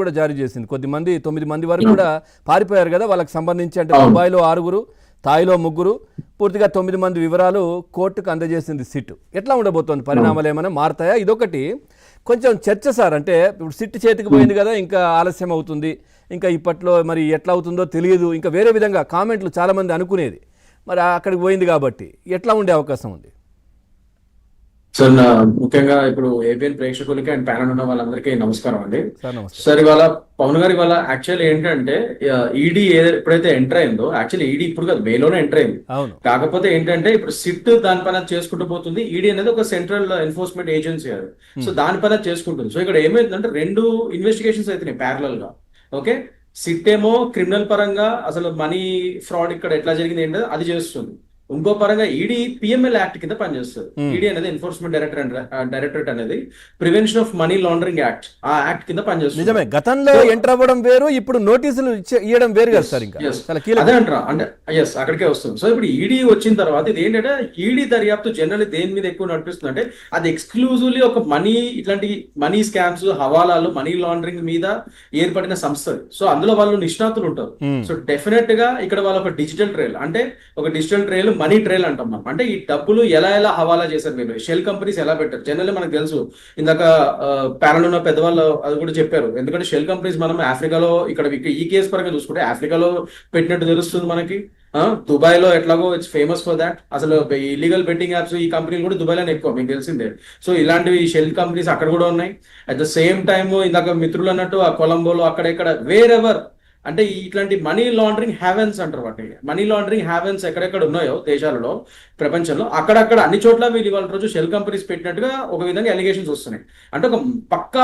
కూడా జారీ చేసింది. కొద్దిమంది 9 మంది వరకు కూడా పారిపోయారు కదా, వాళ్ళకి సంబంధించి అంటే దుబాయ్లో 6, థాయిలో 3, పూర్తిగా 9 మంది వివరాలు కోర్టుకు అందజేసింది సిట్. ఎట్లా ఉండబోతోంది, పరిణామాలు ఏమైనా మారుతాయా? ఇదొకటి కొంచెం చర్చ సార్. అంటే ఇప్పుడు సిట్ చేతికి పోయింది కదా, ఇంకా ఆలస్యం అవుతుంది, ఇంకా ఇప్పట్లో మరి ఎట్లా అవుతుందో తెలియదు, ఇంకా వేరే విధంగా కామెంట్లు చాలామంది అనుకునేది, మరి అక్కడికి పోయింది కాబట్టి ఎట్లా ఉండే అవకాశం ఉంది? సార్ ముఖ్యంగా ఇప్పుడు ఏబిఎన్ ప్రేక్షకులకి అండ్ ప్యానల్ ఉన్న వాళ్ళందరికీ నమస్కారం అండి. సార్ నమస్తే. సార్ ఇవాళ పవన్ గారు ఇవాళ యాక్చువల్ ఏంటంటే ఈడీ ఎప్పుడైతే ఎంటర్ అయిందో, యాక్చువల్లీ ఈడీ ఇప్పుడు కాదు మేలోనే ఎంటర్ అయింది. కాకపోతే ఏంటంటే ఇప్పుడు సిట్ దానిపైన చేసుకుంటూ పోతుంది. ఈడీ అనేది ఒక సెంట్రల్ ఎన్ఫోర్స్మెంట్ ఏజెన్సీ అది. సో దానిపైన చేసుకుంటుంది. సో ఇక్కడ ఏమైందంటే 2 ఇన్వెస్టిగేషన్స్ అవుతున్నాయి ప్యారలల్ గా. ఓకే, సిట్ ఏమో క్రిమినల్ పరంగా అసలు మనీ ఫ్రాడ్ ఇక్కడ ఎట్లా జరిగింది ఏంటో అది చేస్తుంది. ఇంకో పరంగా ఈడీ పిఎంఎల్ యాక్ట్ కింద పనిచేస్తుంది. ఈడీ అనేది ఎన్ఫోర్స్మెంట్ డైరెక్టరేట్ అనేది prevention of money laundering act, ఆ యాక్ట్ కింద పనిచేస్తుంది. నిజమే, గతంలో ఎంటర్ అవ్వడం వేరు, ఇప్పుడు నోటీసులు ఇవ్వడం వేరు కదా సార్. ఇంకా అదే అంటారా అంటే ఎస్ అక్కడికే వస్తుంది. సో ఇప్పుడు ఈడీ వచ్చిన తర్వాత ఇది ఏంటంటే ఈడీ దర్యాప్తు జనరల్ దేని మీద ఎక్కువ నడిపిస్తుంది అంటే అది ఎక్స్క్లూజివ్లీ ఒక మనీ, ఇట్లాంటి మనీ స్కామ్స్, హవాలాలు, మనీ లాండరింగ్ మీద ఏర్పడిన సంస్థ. సో అందులో వాళ్ళు నిష్ణాతులు ఉంటారు. సో డెఫినెట్ గా ఇక్కడ వాళ్ళు ఒక డిజిటల్ ట్రైల్, అంటే ఒక డిజిటల్ ట్రైల్, మనీ ట్రైల్ అంటాం మనం. అంటే ఈ డబ్బులు ఎలా హవాలా చేశారు, వీళ్ళు షెల్ కంపెనీస్ ఎలా పెట్టారు. జనరల్లీ మనకు తెలుసు, ఇందాక ప్యానల్ ఉన్న పెద్దవాళ్ళు అది కూడా చెప్పారు. ఎందుకంటే షెల్ కంపెనీస్ మనం ఆఫ్రికాలో, ఇక్కడ ఈ కేసు పరంగా చూసుకుంటే ఆఫ్రికాలో పెట్టినట్టు తెలుస్తుంది మనకి. దుబాయ్ లో ఎట్లాగో ఇట్స్ ఫేమస్ ఫర్ దాట్. అసలు ఇల్లీగల్ బెట్టింగ్ యాప్స్ ఈ కంపెనీలు కూడా దుబాయ్ లోనే ఎక్కువ, మీకు తెలిసిందే. సో ఇలాంటివి షెల్ కంపెనీస్ అక్కడ కూడా ఉన్నాయి. అట్ ద సేమ్ టైమ్ ఇందాక మిత్రులు అన్నట్టు ఆ కొలంబోలో అక్కడెక్కడ వేరెవర్ అంటే ఇట్లాంటి మనీ లాండరింగ్ హ్యావెన్స్ అంటారు వాటిని. మనీ లాండరింగ్ హ్యావెన్స్ ఎక్కడెక్కడ ఉన్నాయో దేశాలలో, ప్రపంచంలో అక్కడక్కడ అన్ని చోట్ల వీళ్ళు ఇవాళ రోజు షెల్ కంపెనీస్ పెట్టినట్టుగా ఒక విధంగా ఎలిగేషన్స్ వస్తున్నాయి. అంటే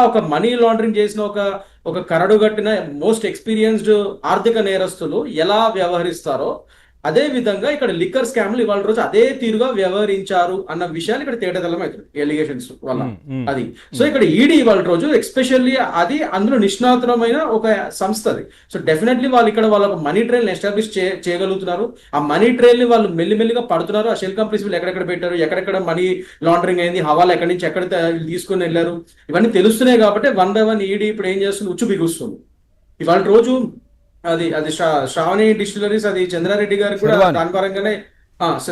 ఒక మనీ లాండరింగ్ చేసిన ఒక కరడుగట్టిన మోస్ట్ ఎక్స్పీరియన్స్డ్ ఆర్థిక నేరస్తులు ఎలా వ్యవహరిస్తారో అదే విధంగా ఇక్కడ లిక్కర్ స్కామ్లు ఇవాళ రోజు అదే తీరుగా వ్యవహరించారు అన్న విషయాలు ఇక్కడ తేటతెల్లం అవుతుంది ఎలిగేషన్స్ వల్ల. అది సో ఇక్కడ ఈడీ ఇవాళ రోజు ఎస్పెషల్లీ అది అందులో నిష్ణాతులమైన ఒక సంస్థ అది. సో డెఫినెట్లీ వాళ్ళు ఇక్కడ వాళ్ళ మనీ ట్రైల్ ఎస్టాబ్లిష్ చేయగలుగుతున్నారు. ఆ మనీ ట్రైల్ ని వాళ్ళు మెల్లిమెల్లిగా పడుతున్నారు. ఆ షెల్ కంపెనీస్ వీళ్ళు ఎక్కడెక్కడ పెట్టారు, ఎక్కడెక్కడ మనీ లాండరింగ్ అయింది, హవాలా ఎక్కడి నుంచి ఎక్కడ తీసుకుని వెళ్ళారు, ఇవన్నీ తెలుస్తున్నాయి. కాబట్టి 1 by 1 ఈడీ ఇప్పుడు ఏం చేస్తుంది, ఉచ్చు బిగుస్తుంది. ఇవాళ రోజు అది శ్రావణి డిస్టిలరీస్, అది చంద్రారెడ్డి గారికి కూడా దాని పరంగానే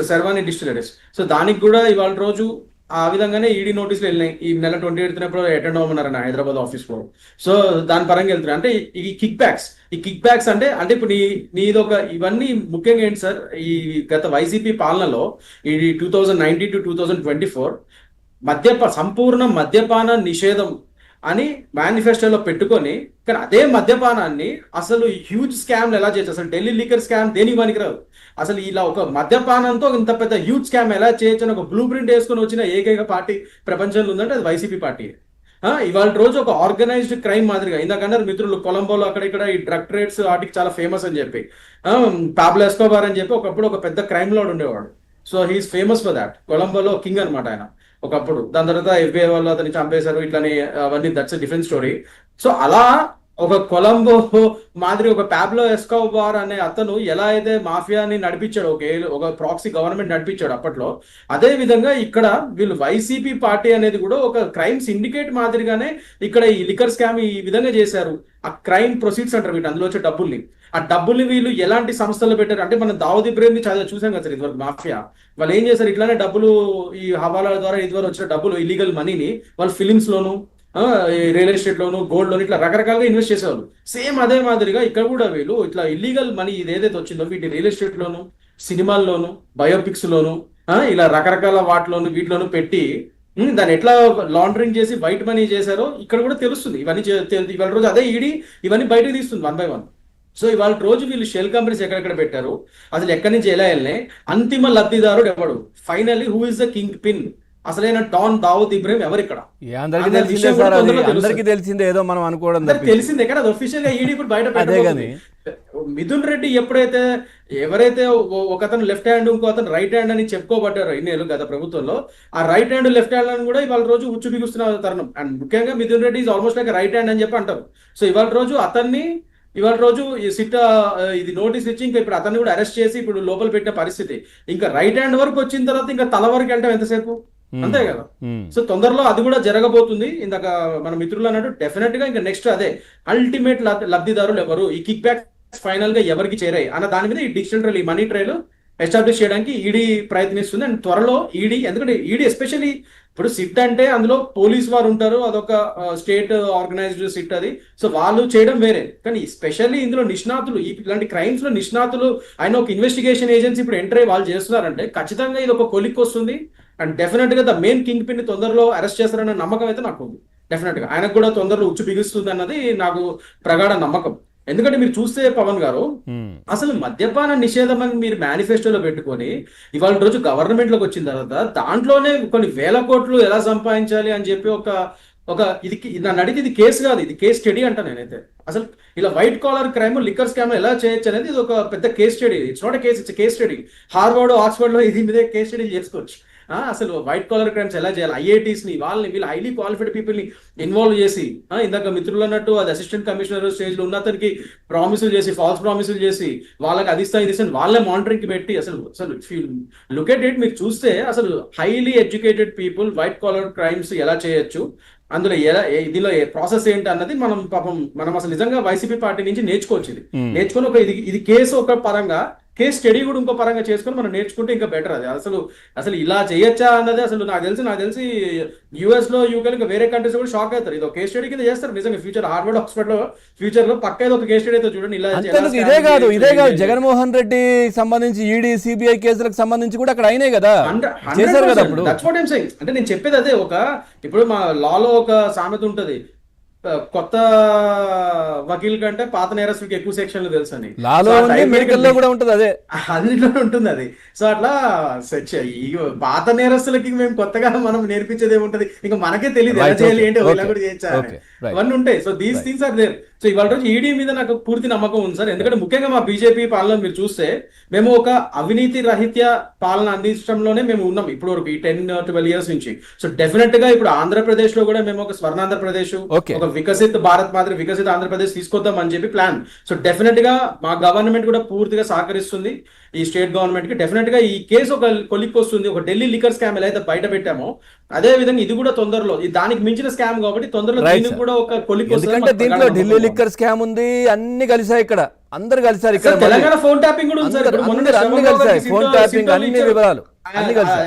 శర్వాణి డిస్టిలరీస్. సో దానికి కూడా ఇవాళ రోజు ఆ విధంగానే ఈడీ నోటీసులు వెళ్ళినాయి. ఈ నెల 28 అటెండ్ అవ్వమన్నారన్న హైదరాబాద్ ఆఫీస్ లో. సో దాని పరంగా వెళ్తున్నాయి. అంటే ఈ కిక్ బ్యాక్స్ అంటే ఇప్పుడు నీదొక ఇవన్నీ ముఖ్యంగా ఏంటి సార్, ఈ గత వైసీపీ పాలనలో ఈ 2019 to 2024 సంపూర్ణ మద్యపాన నిషేధం అని మేనిఫెస్టోలో పెట్టుకొని, కానీ అదే మద్యపానాన్ని అసలు హ్యూజ్ స్కామ్లు ఎలా చేయొచ్చు, అసలు ఢిల్లీ లీకర్ స్కామ్ దేనికి పనికిరాదు, అసలు ఇలా ఒక మద్యపానంతో ఇంత పెద్ద హ్యూజ్ స్కామ్ ఎలా చేయొచ్చు అని ఒక బ్లూ ప్రింట్ వేసుకొని వచ్చిన ఏకైక పార్టీ ప్రపంచంలో ఉందంటే అది వైసీపీ పార్టీ. ఇవాళ రోజు ఒక ఆర్గనైజ్డ్ క్రైమ్ మాదిరిగా, ఇందాకన్నారు మిత్రులు కొలంబోలో అక్కడిక్కడ ఈ డ్రగ్ ట్రేడ్స్ వాటికి చాలా ఫేమస్ అని చెప్పి, పాబ్లో ఎస్కోబార్ అని చెప్పి ఒకప్పుడు ఒక పెద్ద క్రైమ్ లార్డ్ ఉండేవాడు. So he is famous for that. కొలంబోలో కింగ్ అనమాట ఆయన ఒకప్పుడు. దాని తర్వాత ఎఫ్బిఐ వాళ్ళు అతన్ని చంపేశారు, ఇట్లని అవన్నీ, దట్స్ డిఫరెంట్ స్టోరీ. సో అలా ఒక కొలంబో మాదిరి ఒక పాబ్లో ఎస్కోబార్ అనే అతను ఎలా అయితే మాఫియాని నడిపించాడు, ఒక ప్రాక్సీ గవర్నమెంట్ నడిపించాడు అప్పట్లో, అదే విధంగా ఇక్కడ వీళ్ళు వైసీపీ పార్టీ అనేది కూడా ఒక క్రైమ్ సిండికేట్ మాదిరిగానే ఇక్కడ ఈ లిక్కర్ స్కామ్ ఈ విధంగా చేశారు. ఆ క్రైమ్ ప్రొసీడ్స్ అంటారు వీటి, అందులో వచ్చే డబ్బుల్ని, ఆ డబ్బుల్ని వీళ్ళు ఎలాంటి సంస్థలు పెట్టారు అంటే మనం దావుద్ ఇబ్రహీం చూసాం కదా సార్ ఇదివరకు మాఫియా. వాళ్ళు ఏం చేశారు, ఇట్లానే డబ్బులు ఈ హవాలా ద్వారా ఇదివరకు వచ్చిన డబ్బులు, ఇల్లీగల్ మనీని వాళ్ళు ఫిలిమ్స్ లోను, రియల్ ఎస్టేట్ లోను, గోల్డ్ లోను, ఇట్లా రకరకాలుగా ఇన్వెస్ట్ చేసేవాళ్ళు. సేమ్ అదే మాదిరిగా ఇక్కడ కూడా వీళ్ళు ఇట్లా ఇల్లీగల్ మనీ ఇది ఏదైతే వచ్చిందో వీటి రియల్ ఎస్టేట్ లోను, సినిమాల్లోను, బయోపిక్స్ లోను, ఇలా రకరకాల వాటిలోను వీటిలోను పెట్టి దాన్ని ఎట్లా లాండరింగ్ చేసి వైట్ మనీ చేశారో ఇక్కడ కూడా తెలుస్తుంది. ఇవన్నీ ఇవాళ రోజు అదే ఈడీ ఇవన్నీ బయటకు తీస్తుంది 1 by 1. సో ఇవాళ రోజు వీళ్ళు షెల్ కంపెనీస్ ఎక్కడెక్కడ పెట్టారు, అసలు ఎక్కడి నుంచి ఎలా వెళ్ళినాయి, అంతిమ లబ్ధిదారుడు ఎవడు, finally who is the king pin, అసలైన డాన్ దావుద్ ఇబ్రహీం ఎవరు ఇక్కడ తెలిసిందే, ఏదో మనం అనుకోవడం తెలిసిందే కదా. అది ఒఫీషియల్ గా ఈడీ ఇప్పుడు బయట పెట్టారు. మిథున్ రెడ్డి ఎవరైతే ఒకతను లెఫ్ట్ హ్యాండ్ ఇంకో అతను రైట్ హ్యాండ్ అని చెప్పుకోబడ్డారు ఇన్నేళ్ళు గత ప్రభుత్వంలో, ఆ రైట్ హ్యాండ్ లెఫ్ట్ హ్యాండ్ అని కూడా ఇవాళ రోజు ఉచ్చు బిగుస్తున్న తరుణం. అండ్ ముఖ్యంగా Mithun Reddy is almost like right hand అని చెప్పి అంటారు. సో ఇవాళ రోజు ఈ సిట్ ఇది నోటీస్ ఇచ్చి ఇంకా ఇప్పుడు అతన్ని కూడా అరెస్ట్ చేసి ఇప్పుడు లోపల పెట్టిన పరిస్థితి. ఇంకా రైట్ హ్యాండ్ వరకు వచ్చిన తర్వాత ఇంకా తల వరకు వెళ్ళటం ఎంతసేపు, అంతే కదా. సో తొందరలో అది కూడా జరగబోతుంది. ఇందాక మన మిత్రులు అన్నట్టు డెఫినెట్ గా ఇంకా నెక్స్ట్ అదే అల్టిమేట్ లబ్ధిదారులు ఎవరు, ఈ కిక్ బ్యాక్స్ ఫైనల్ గా ఎవరికి చేరాయి అన్న దాని మీద ఈ డిజిటల్ ట్రైల్, ఈ మనీ ట్రైల్ ఎస్టాబ్లిష్ చేయడానికి ఈడీ ప్రయత్నిస్తుంది. అండ్ త్వరలో ఈడీ, ఎందుకంటే ఈడీ ఎస్పెషల్లీ ఇప్పుడు సిట్ అంటే అందులో పోలీస్ వారు ఉంటారు, అదొక స్టేట్ ఆర్గనైజ్డ్ సిట్ అది. సో వాళ్ళు చేయడం వేరే, కానీ స్పెషల్లీ ఇందులో నిష్ణాతులు, ఇలాంటి క్రైమ్స్ లో నిష్ణాతులు ఆయన ఒక ఇన్వెస్టిగేషన్ ఏజెన్సీ ఇప్పుడు ఎంటర్ అయ్యి వాళ్ళు చేస్తున్నారంటే ఖచ్చితంగా ఇది ఒక కొలిక్ వస్తుంది. అండ్ డెఫినెట్ గా ద మెయిన్ కింగ్ పిన్ తొందరలో అరెస్ట్ చేస్తారన్న నమ్మకం అయితే నాకు ఉంది. డెఫినెట్ గా ఆయనకు కూడా తొందరలో ఉచ్చు బిగుస్తుంది అన్నది నాకు ప్రగాఢ నమ్మకం. ఎందుకంటే మీరు చూస్తే పవన్ గారు, అసలు మద్యపాన నిషేధం అని మీరు మేనిఫెస్టోలో పెట్టుకొని ఇవాళ రోజు గవర్నమెంట్ లోకి వచ్చిన తర్వాత దాంట్లోనే కొన్ని వేల కోట్లు ఎలా సంపాదించాలి అని చెప్పి ఒక ఇది నన్ను అడిగి ఇది కేసు కాదు, ఇది కేస్ స్టడీ అంట నేనైతే. అసలు ఇలా white collar crime, liquor scam ఎలా చేయొచ్చు అనేది ఇది ఒక పెద్ద case study. It's not case, it's case study. Harvard, Oxford లో ఇది మీదే కేస్ స్టడీ చేసుకోవచ్చు. అసలు వైట్ కాలర్ క్రైమ్స్ ఎలా చేయాలి, ఐఐటీస్ ని వీళ్ళు హైలీ క్వాలిఫైడ్ పీపుల్ ని ఇన్వాల్వ్ చేసి, ఇందాక మిత్రులు అన్నట్టు అది అసిస్టెంట్ కమిషనర్ స్టేజ్ లో ఉన్న అతనికి ప్రామిసులు చేసి, ఫాల్స్ ప్రామిసులు చేసి, వాళ్ళకి అది ఇస్తా ఇది వాళ్ళే మానిటరింగ్ కి పెట్టి, అసలు లుక్ ఎట్ ఇట్ మీరు చూస్తే అసలు highly educated people white collar crimes ఎలా చేయొచ్చు, అందులో దీనిలో ప్రాసెస్ ఏంటి అన్నది మనం అసలు నిజంగా వైసీపీ పార్టీ నుంచి నేర్చుకోవచ్చు. నేర్చుకొని ఒక ఇది కేసు ఒక పరంగా, కేస్ స్టడీ కూడా ఇంకో పరంగా చేసుకొని మనం నేర్చుకుంటే ఇంకా బెటర్. అది అసలు ఇలా చేయొచ్చా అన్నది అసలు నాకు తెలిసి యుఎస్ లో, యూకే ఇంకా వేరే కంట్రీస్ కూడా షాక్ అవుతారు. ఇది ఒక కేస్ స్టడీ కింద చేస్తారు నిజంగా. ఫ్యూచర్ హార్వర్డ్, ఆక్స్ఫర్డ్ లో ఫ్యూచర్ లో పక్కా ఒక కేస్ స్టడీ అయితే చూడండి. ఇలా ఇదే కాదు జగన్మోహన్ రెడ్డి సంబంధించి ఈడీ, సిబిఐ కేసులకు సంబంధించి కూడా అక్కడ అయినాయి కదా, చేశారు కదా. అంటే నేను చెప్పేది అదే, ఇప్పుడు మా లాలో ఒక సామెత ఉంటది, కొత్త వకీల్ కంటే పాత నేరస్తులకి ఎక్కువ సెక్షన్లు తెలుసు అని. కూడా ఉంటుంది, అదే అన్నిట్లో ఉంటుంది అది. సో అట్లా ఈ పాత నేరస్తులకి మేము కొత్తగా మనం నేర్పించేది ఏముంటది, ఇంకా మనకే తెలియదు ఎలా చేయాలి ఏంటి, ఇలా కూడా చేయొచ్చా అవన్నీ ఉంటాయి. So these things are there. So ఇవాళ రోజు ఈడీ మీద నాకు పూర్తి నమ్మకం ఉంది సార్. ఎందుకంటే ముఖ్యంగా మా బీజేపీ పాలన మీరు చూస్తే మేము ఒక అవినీతి రహిత పాలన అందించడంలోనే మేము ఉన్నాం ఇప్పుడు వరకు ఈ 10-12 years నుంచి. సో డెఫినెట్ గా ఇప్పుడు ఆంధ్రప్రదేశ్ లో కూడా మేము ఒక స్వర్ణాంధ్రప్రదేశ్, ఒక వికసిత్ భారత్ మాదిరి వికసిత్ ఆంధ్రప్రదేశ్ తీసుకొద్దాం అని చెప్పి ప్లాన్. సో డెఫినెట్ గా మా గవర్నమెంట్ కూడా పూర్తిగా సహకరిస్తుంది ఈ స్టేట్ గవర్నమెంట్ కి. డెఫినెట్ గా ఈ కేసు ఒక కొలిక్ వస్తుంది. ఒక ఢిల్లీ లిక్కర్ స్కామ్ ఎలా అయితే బయట పెట్టామో అదే విధంగా ఇది కూడా తొందరలో, దానికి మించిన స్కామ్ కాబట్టి తొందరలో దీనికి కూడా ఒక కొలిక్ వస్తుంది. దీంట్లో ఢిల్లీ లిక్కర్ స్కామ్ ఉంది, అన్ని కలిసాయి ఇక్కడ, అందరు కలిసారు ఇక్కడ. తెలంగాణ ఫోన్ ట్యాపింగ్ కూడా ఉంది సార్. అన్ని కలిసాయి, ఫోన్ ట్యాపింగ్, అన్ని వివరాలు అన్ని కలిసాయి.